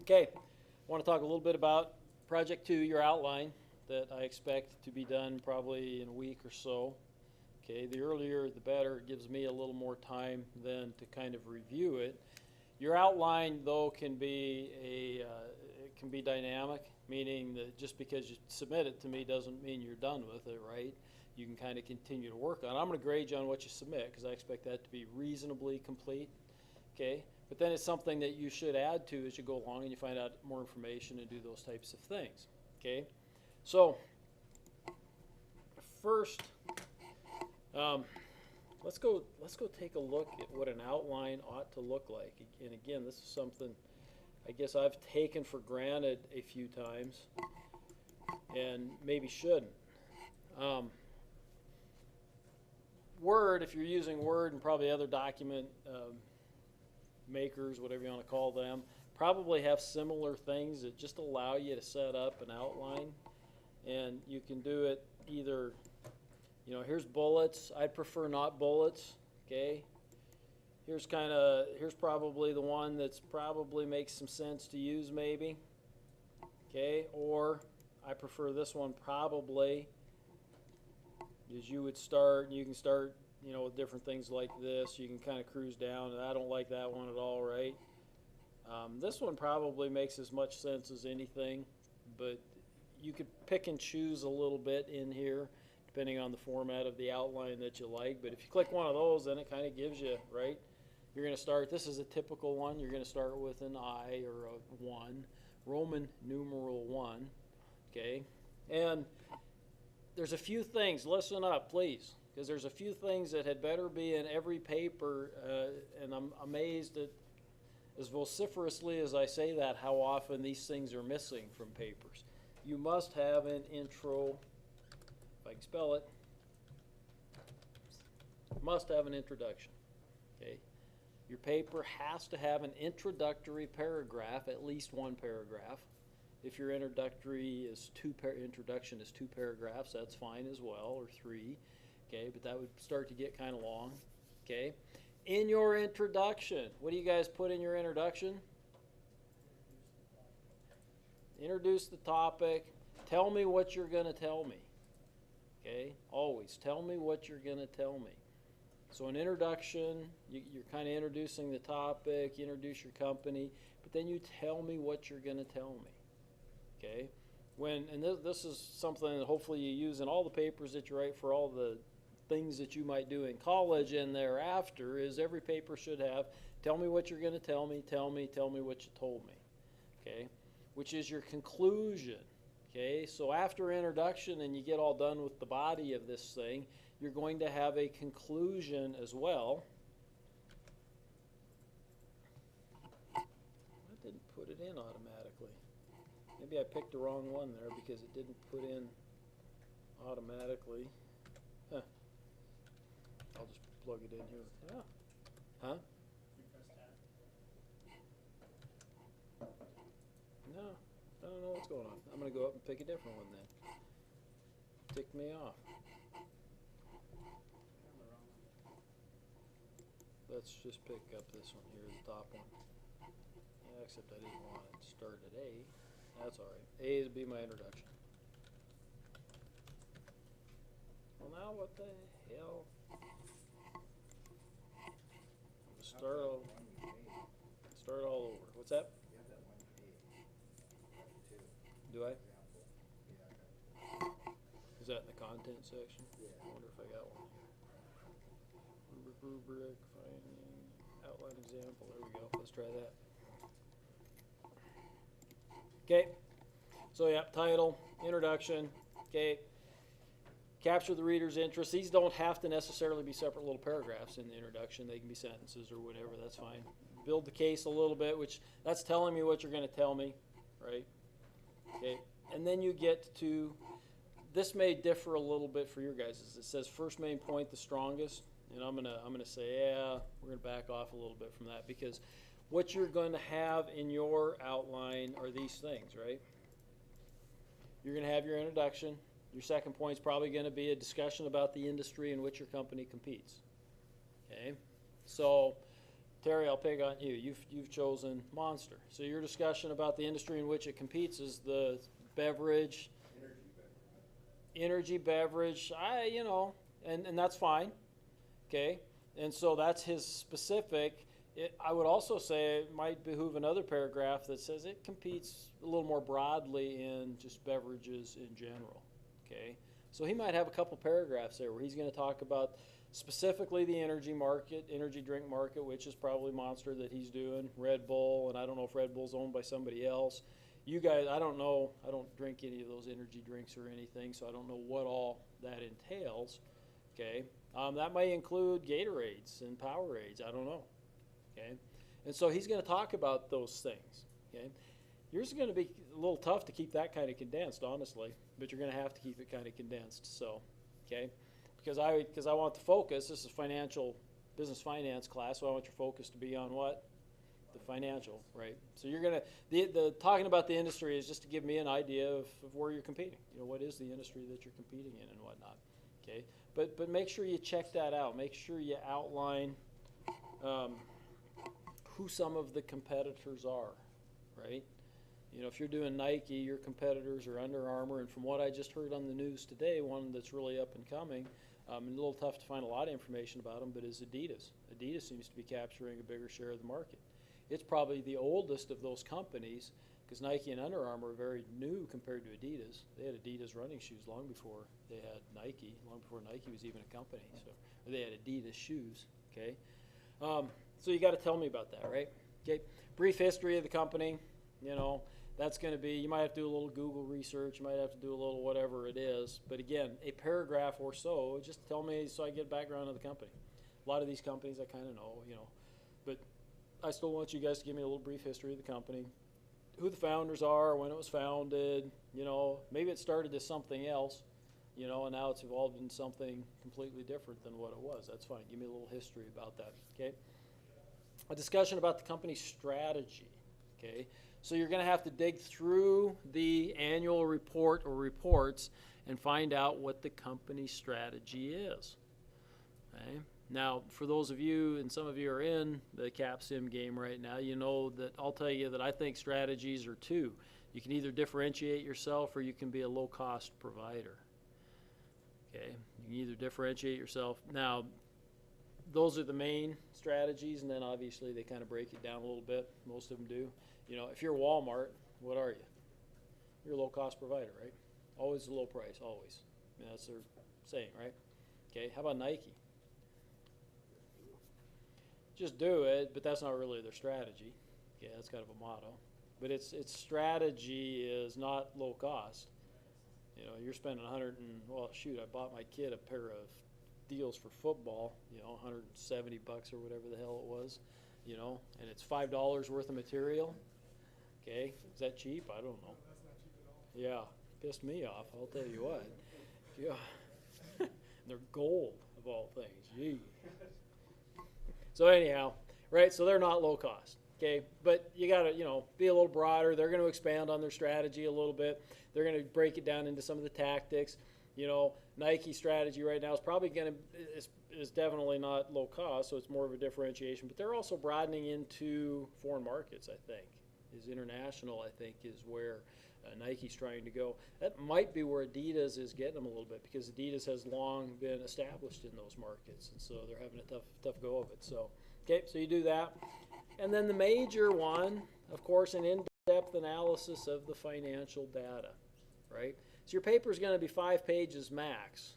Okay, I want to talk a little bit about Project 2, your outline that I expect to be done probably in a week or so. Okay, the earlier the better. It gives me a little more time then to kind of review it. Your outline, though, can be it can be dynamic, meaning that just because you submit it to me doesn't mean you're done with it, right? You can kind of continue to work on it. I'm going to grade you on what you submit because I expect that to be reasonably complete. Okay, but then it's something that you should add to as you go along and you find out more information and do those types of things. Okay, so first, um, let's go take a look at what an outline ought to look like. And again, this is something I guess I've taken for granted a few times and maybe shouldn't. Um, Word, if you're using Word and probably other document makers, whatever you want to call them, probably have similar things that just allow you to set up an outline. And you can do it either, here's bullets. I'd prefer not bullets, okay? Here's probably the one that's probably makes some sense to use maybe, okay? Or I prefer this one probably, is you would start, you can start, with different things like this. You can kind of cruise down, and I don't like that one at all, right? This one probably makes as much sense as anything, but you could pick and choose a little bit in here depending on the format of the outline that you like. But if you click one of those, then it kind of gives you, right? You're going to start, this is a typical one. You're going to start with an I or a 1, Roman numeral 1, okay? And there's a few things, listen up, please, because there's a few things that had better be in every paper, and I'm amazed at, as vociferously as I say that, how often these things are missing from papers. You must have an intro, if I can spell it, must have an introduction, okay? Your paper has to have an introductory paragraph, at least one paragraph. If your introduction is two paragraphs, that's fine as well, or 3, okay? But that would start to get kind of long, okay? In your introduction, what do you guys put in your introduction? Introduce the topic. Tell me what you're going to tell me, okay? Always tell me what you're going to tell me. So an introduction, you're kind of introducing the topic, you introduce your company, but then you tell me what you're going to tell me. Okay, and this is something that hopefully you use in all the papers that you write for all the things that you might do in college and thereafter, is every paper should have, tell me what you're going to tell me what you told me, okay, which is your conclusion, okay? So after introduction and you get all done with the body of this thing, you're going to have a conclusion as well. I didn't put it in automatically. Maybe I picked the wrong one there because it didn't put in automatically. Huh. I'll just plug it in here. Yeah. Huh? No, I don't know what's going on. I'm going to go up and pick a different one then. Tick me off. Let's just pick up this one here, the top one. Yeah, except I didn't want it to start at A. That's all right. A would be my introduction. Well, now what the hell? Start all over. What's that? Do I? Is that in the content section? I wonder if I got one here. Rubric, finding, outline example. There we go. Let's try that. Okay. So yeah, title, introduction. Okay. Capture the reader's interest. These don't have to necessarily be separate little paragraphs in the introduction. They can be sentences or whatever. That's fine. Build the case a little bit, which that's telling me what you're going to tell me, right? Okay. And then you get to, this may differ a little bit for your guys. It says first main point, the strongest, and I'm gonna say, yeah, we're gonna back off a little bit from that because what you're going to have in your outline are these things, right? You're going to have your introduction. Your second point is probably going to be a discussion about the industry in which your company competes. Okay, so Terry, I'll pick on you. You've chosen Monster. So your discussion about the industry in which it competes is the beverage, energy beverage. And that's fine. Okay, and so that's his specific. I would also say it might behoove another paragraph that says it competes a little more broadly in just beverages in general. Okay, so he might have a couple paragraphs there where he's going to talk about specifically the energy market, energy drink market, which is probably Monster that he's doing, Red Bull, and I don't know if Red Bull's owned by somebody else. You guys, I don't know, I don't drink any of those energy drinks or anything, so I don't know what all that entails. Okay, that may include Gatorades and Powerades, I don't know. Okay, and so he's going to talk about those things. Okay, yours is going to be a little tough to keep that kind of condensed, honestly, but you're going to have to keep it kind of condensed. So, okay, because I want the focus. This is business finance class, so I want your focus to be on what? The financial, right? So you're going to the talking about the industry is just to give me an idea of where you're competing. What is the industry that you're competing in and whatnot. Okay, but make sure you check that out. Make sure you outline. Who some of the competitors are, right? If you're doing Nike, your competitors are Under Armour, and from what I just heard on the news today, one that's really up and coming, and a little tough to find a lot of information about them, but is Adidas. Adidas seems to be capturing a bigger share of the market. It's probably the oldest of those companies, because Nike and Under Armour are very new compared to Adidas. They had Adidas running shoes long before they had Nike, long before Nike was even a company. Or they had Adidas shoes, okay? So you got to tell me about that, right? Okay. Brief history of the company. That's going to be, you might have to do a little Google research. You might have to do a little whatever it is. But again, a paragraph or so, just tell me so I get background of the company. A lot of these companies I kind of know, But I still want you guys to give me a little brief history of the company. Who the founders are, when it was founded. Maybe it started as something else, and now it's evolved into something completely different than what it was. That's fine. Give me a little history about that, okay? A discussion about the company's strategy, okay? So you're going to have to dig through the annual report or reports and find out what the company's strategy is, okay? Now, for those of you, and some of you are in the CapSim game right now, that I'll tell you that I think strategies are two. You can either differentiate yourself or you can be a low-cost provider, okay? You can either differentiate yourself. Now, those are the main strategies, and then obviously they kind of break it down a little bit. Most of them do. If you're Walmart, what are you? You're a low-cost provider, right? Always a low price, always. That's their saying, right? Okay, how about Nike? Just do it, but that's not really their strategy. Okay, that's kind of a motto. But its strategy is not low cost. You're spending I bought my kid a pair of deals for football, $170 or whatever the hell it was, and it's $5 worth of material. Okay, is that cheap? I don't know. That's not cheap at all. Yeah, pissed me off, I'll tell you what. Yeah, they're gold of all things. Gee. So anyhow, right? So they're not low cost. Okay, but you got to be a little broader. They're going to expand on their strategy a little bit. They're going to break it down into some of the tactics. Nike strategy right now is probably is definitely not low cost, so it's more of a differentiation. But they're also broadening into foreign markets. I think is international. I think is where Nike's trying to go. That might be where Adidas is getting them a little bit, because Adidas has long been established in those markets, and so they're having a tough go of it. So okay, so you do that, and then the major one, of course, an in-depth analysis of the financial data, right? So your paper is going to be 5 pages max.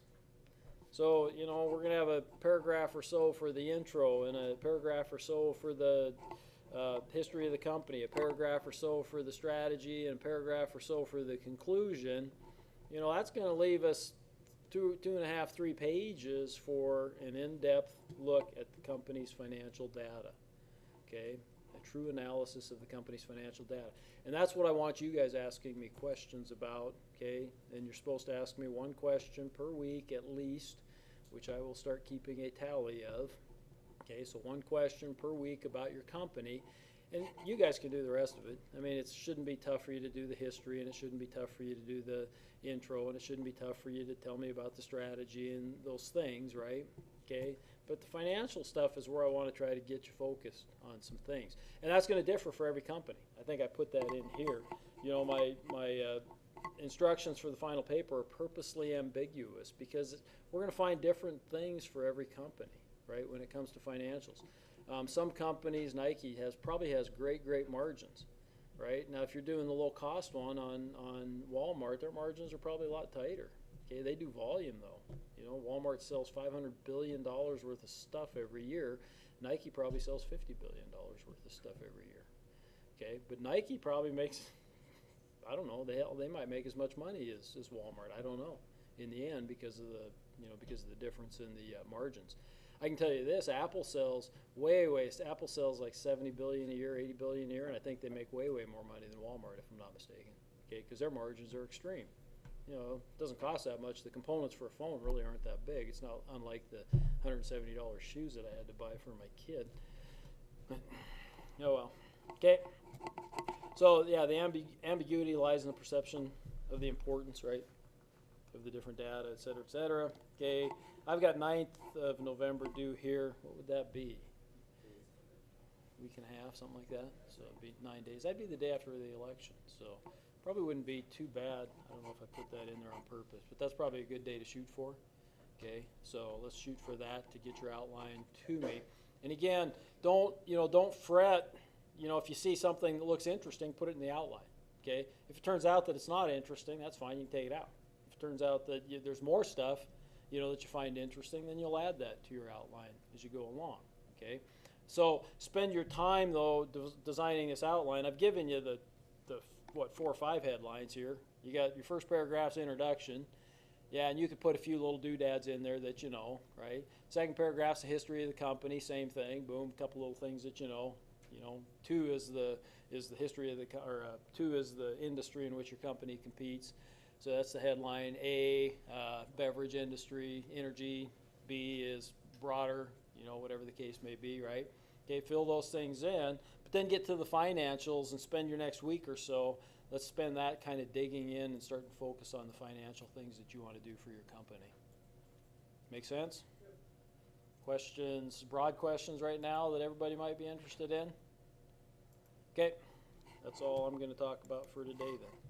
So, we're going to have a paragraph or so for the intro, and a paragraph or so for the history of the company, a paragraph or so for the strategy, and a paragraph or so for the conclusion. That's going to leave us 2.5, 3 pages for an in-depth look at the company's financial data, okay? A true analysis of the company's financial data. And that's what I want you guys asking me questions about, okay? And you're supposed to ask me one question per week at least, which I will start keeping a tally of. Okay, so one question per week about your company, and you guys can do the rest of it. I mean, it shouldn't be tough for you to do the history, and it shouldn't be tough for you to do the intro, and it shouldn't be tough for you to tell me about the strategy and those things, right? Okay, But the financial stuff is where I want to try to get you focused on some things. And that's going to differ for every company. I think I put that in here. You know, my instructions for the final paper are purposely ambiguous because we're going to find different things for every company, right, when it comes to financials. Some companies, Nike probably has great margins, right? Now, if you're doing the low-cost one on Walmart, their margins are probably a lot tighter. Okay, they do volume though. You know, Walmart sells $500 billion worth of stuff every year. Nike probably sells $50 billion worth of stuff every year. Okay, but Nike probably makes, I don't know, they might make as much money as Walmart. I don't know in the end because of the difference in the margins. I can tell you this: Apple sells Apple sells like $70 billion a year, $80 billion a year, and I think they make way more money than Walmart, if I'm not mistaken. Okay, because their margins are extreme. You know, it doesn't cost that much. The components for a phone really aren't that big. It's not unlike the $170 shoes that I had to buy for my kid. Oh well. Okay. So yeah, the ambiguity lies in the perception of the importance, right, of the different data, et cetera, et cetera. Okay. I've got 9th of November due here. What would that be? Week and a half, something like that. So it'd be 9 days. That'd be the day after the election. So probably wouldn't be too bad. I don't know if I put that in there on purpose, but that's probably a good day to shoot for. Okay, so let's shoot for that to get your outline to me. And again, don't fret. You know, if you see something that looks interesting, put it in the outline. Okay, if it turns out that it's not interesting, that's fine. You can take it out. If it turns out that there's more stuff, you know, that you find interesting, then you'll add that to your outline as you go along. Okay, so spend your time though designing this outline. I've given you the 4 or 5 headlines here. You got your first paragraph's introduction. Yeah, and you could put a few little doodads in there that you know, right? Second paragraph's the history of the company, same thing. Boom, a couple little things that you know. You know, 2 is the history of 2 is the industry in which your company competes. So that's the headline. A, beverage industry, energy. B is broader, you know, whatever the case may be, right? Okay, fill those things in, but then get to the financials and spend your next week or so. Let's spend that kind of digging in and start to focus on the financial things that you want to do for your company. Make sense? Questions, broad questions right now that everybody might be interested in? Okay, that's all I'm going to talk about for today then.